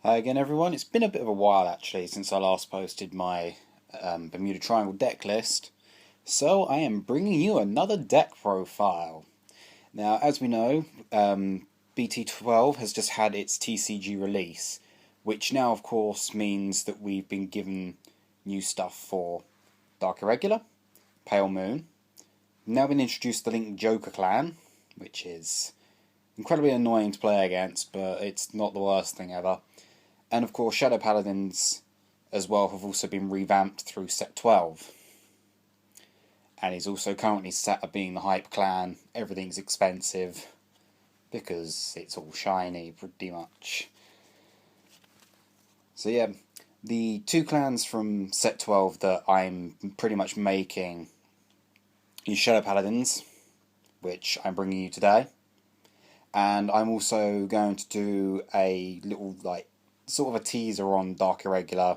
Hi again everyone, it's been a bit of a while actually since I last posted my Bermuda Triangle deck list, so I am bringing you another deck profile. Now as we know, BT12 has just had its TCG release, which now of course means that we've been given new stuff for Dark Irregular, Pale Moon. We've now been introduced to the Link Joker clan, which is incredibly annoying to play against, but it's not the worst thing ever. And of course, Shadow Paladins as well have also been revamped through set 12. And he's also currently set at being the hype clan. Everything's expensive because it's all shiny, pretty much. So yeah, the two clans from set 12 that I'm pretty much making is Shadow Paladins, which I'm bringing you today. And I'm also going to do a little, sort of a teaser on Dark Irregular,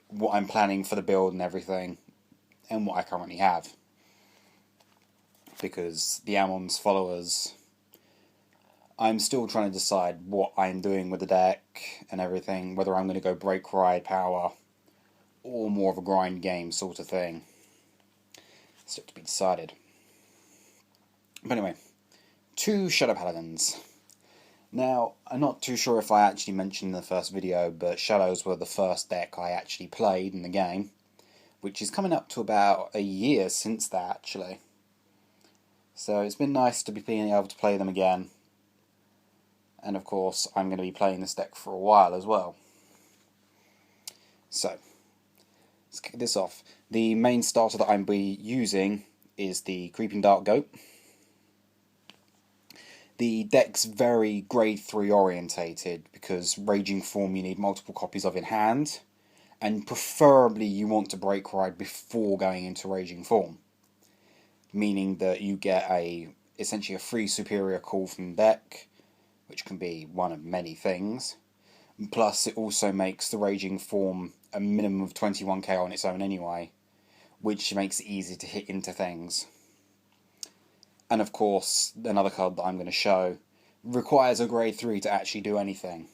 what I'm planning for the build and everything, and what I currently have. Because the Ammon's followers, I'm still trying to decide what I'm doing with the deck and everything, whether I'm going to go break, ride, power, or more of a grind game sort of thing. Still to be decided. But anyway, two Shadow Paladins. Now, I'm not too sure if I actually mentioned in the first video, but Shadows were the first deck I actually played in the game, which is coming up to about a year since that, actually. So it's been nice to be being able to play them again. And of course, I'm going to be playing this deck for a while as well. So, let's kick this off. The main starter that I'm be using is the Creeping Dark Goat. The deck's very grade 3 orientated because Raging Form you need multiple copies of in hand, and preferably you want to break ride before going into Raging Form, meaning that you get essentially a free superior call from the deck, which can be one of many things. Plus it also makes the Raging Form a minimum of 21k on its own anyway, which makes it easy to hit into things. And of course, another card that I'm going to show requires a grade 3 to actually do anything.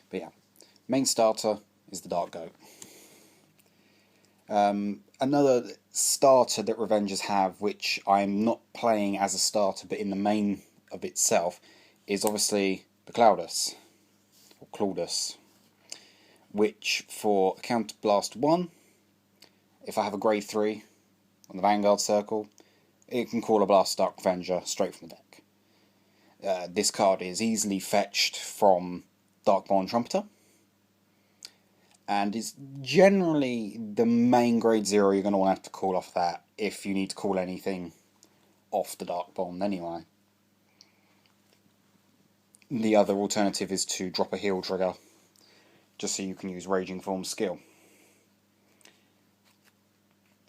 But yeah, main starter is the Dark Goat. Another starter that Revengers have, which I'm not playing as a starter but in the main of itself, is obviously the Claudus, or Claudus, which for Counterblast 1, if I have a grade 3, on the Vanguard Circle, it can call a Blast Dark Revenger straight from the deck. This card is easily fetched from Darkborn Trumpeter, and is generally the main grade 0 you're going to want to have to call off that if you need to call anything off the Darkborn anyway. The other alternative is to drop a heal trigger, just so you can use Raging Form skill.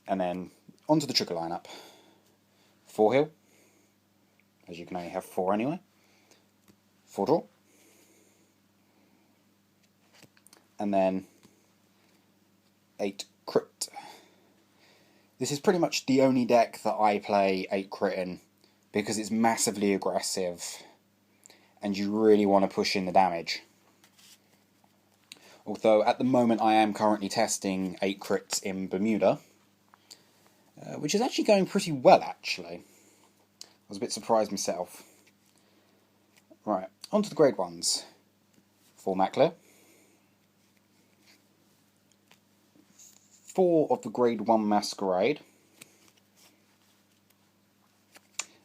And then onto the trigger lineup. 4 heal, as you can only have 4 anyway. 4 draw. And then 8 crit. This is pretty much the only deck that I play 8 crit in, because it's massively aggressive and you really want to push in the damage. Although at the moment I am currently testing 8 crits in Bermuda, which is actually going pretty well, actually. I was a bit surprised myself. Right, on to the grade 1s. 4 Macler. 4 of the grade 1 Masquerade.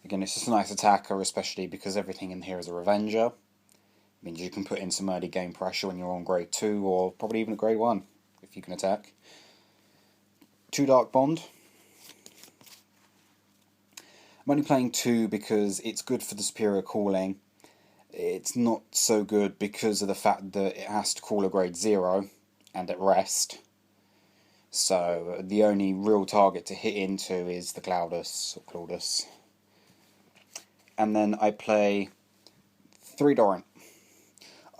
Again, it's just a nice attacker, especially because everything in here is a Revenger. It means you can put in some early game pressure when you're on grade 2, or probably even a grade 1, if you can attack. 2 Dark Bond. I'm only playing 2 because it's good for the superior calling. It's not so good because of the fact that it has to call a grade 0 and at rest. So the only real target to hit into is the Claudus, or Claudus. And then I play 3 Doran.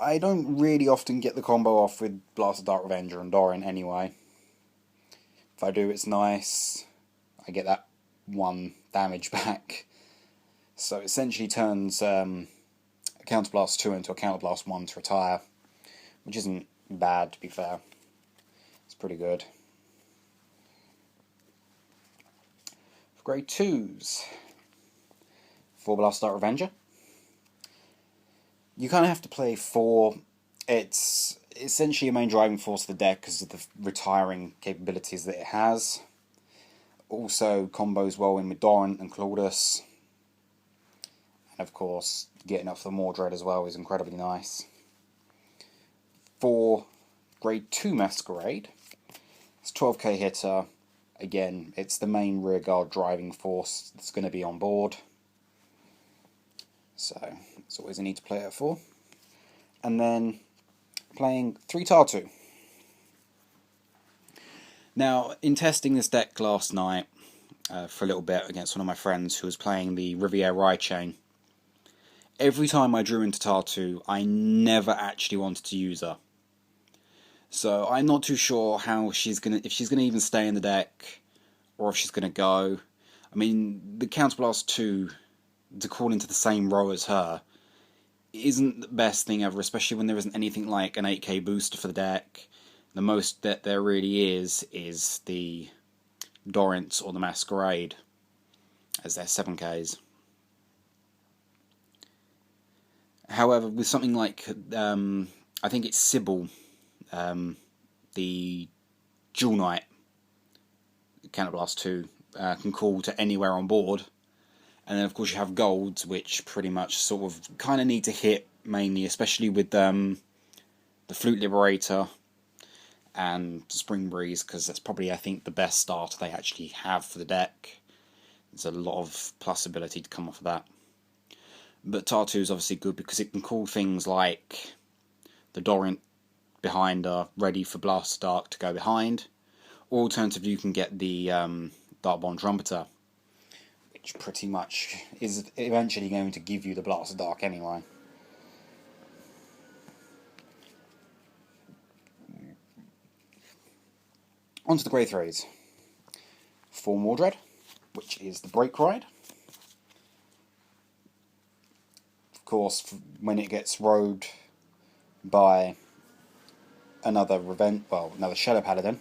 I don't really often get the combo off with Blast Dark Revenger and Doran anyway. If I do, it's nice. I get that 1 damage back. So it essentially turns Counterblast 2 into a Counterblast 1 to retire, which isn't bad, to be fair. It's pretty good. For grade 2s, 4 Blast Dart Revenger. You kind of have to play 4. It's essentially your main driving force of the deck because of the retiring capabilities that it has. Also combos well in with Dorant and Claudus. And of course, getting up for the Mordred as well is incredibly nice. For grade 2 Masquerade, it's 12k hitter. Again, it's the main rearguard driving force that's going to be on board. So, that's always a need to play it for. And then, playing 3 Tartu. Now, in testing this deck last night, for a little bit against one of my friends who was playing the Riviere Rye Chain, every time I drew into Tartu, I never actually wanted to use her. So I'm not too sure how if she's gonna even stay in the deck, or if she's gonna go. I mean, the Counterblast 2 to call into the same row as her isn't the best thing ever, especially when there isn't anything like an 8k booster for the deck. The most that there really is the Dorrance or the Masquerade, as they're 7ks. However, with something like, I think it's Sybil, the Jewel Knight, Counterblast 2, can call to anywhere on board. And then of course you have golds, which pretty much sort of kind of need to hit mainly, especially with the Flute Liberator and Spring Breeze, because that's probably, I think, the best starter they actually have for the deck. There's a lot of plus ability to come off of that. But Tartu is obviously good because it can call things like the Dorant behind her, ready for Blast Dark to go behind. Or alternatively, you can get the Darkbond Trumpeter, which pretty much is eventually going to give you the Blast Dark anyway. On to the grade 3s. 4 Mordred, which is the Break Ride. Of course, when it gets rode by another Shadow Paladin,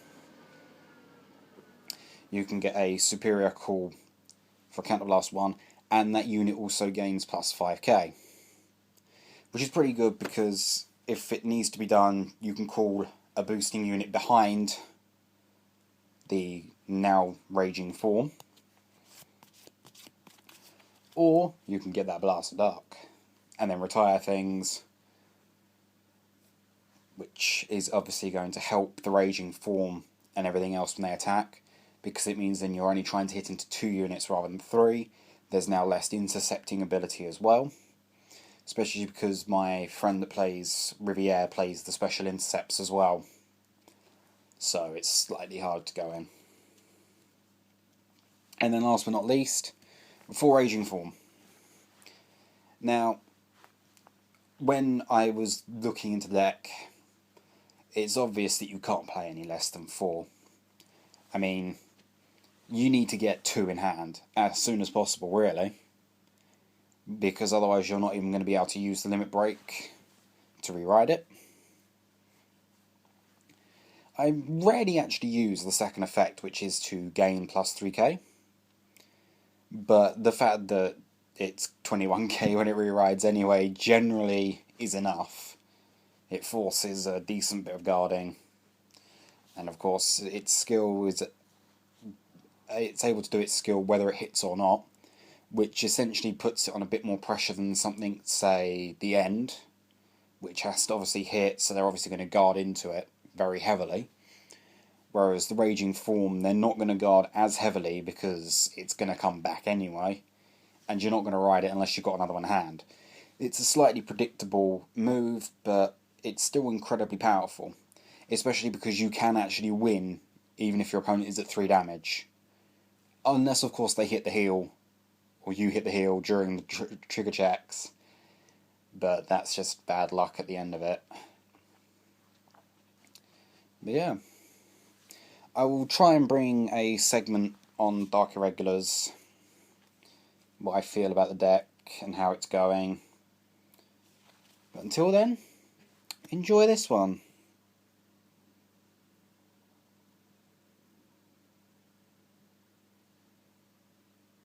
you can get a superior call for Counterblast 1, and that unit also gains plus 5k. Which is pretty good because if it needs to be done, you can call a boosting unit behind the now raging form, or you can get that Blast of Dark and then retire things, which is obviously going to help the raging form and everything else when they attack, because it means then you're only trying to hit into 2 units rather than 3. There's now less intercepting ability as well, especially because my friend that plays Riviere plays the special intercepts as well, so it's slightly hard to go in. And then last but not least, 4 Raging Form. Now, when I was looking into the deck, it's obvious that you can't play any less than 4. I mean, you need to get 2 in hand as soon as possible, really, because otherwise you're not even going to be able to use the Limit Break to rewrite it. I rarely actually use the second effect, which is to gain plus 3k, but the fact that it's 21k when it rewrites anyway generally is enough. It forces a decent bit of guarding, and of course its skill is it's able to do its skill whether it hits or not, which essentially puts it on a bit more pressure than something, say, the End, which has to obviously hit, so they're obviously going to guard into it very heavily. Whereas the Raging Form, they're not going to guard as heavily because it's going to come back anyway, and you're not going to ride it unless you've got another one in hand. It's a slightly predictable move, but it's still incredibly powerful, especially because you can actually win even if your opponent is at 3 damage. Unless, of course, they hit the heal, or you hit the heal during the trigger checks, but that's just bad luck at the end of it. But yeah, I will try and bring a segment on Dark Irregulars, what I feel about the deck and how it's going. But until then, enjoy this one.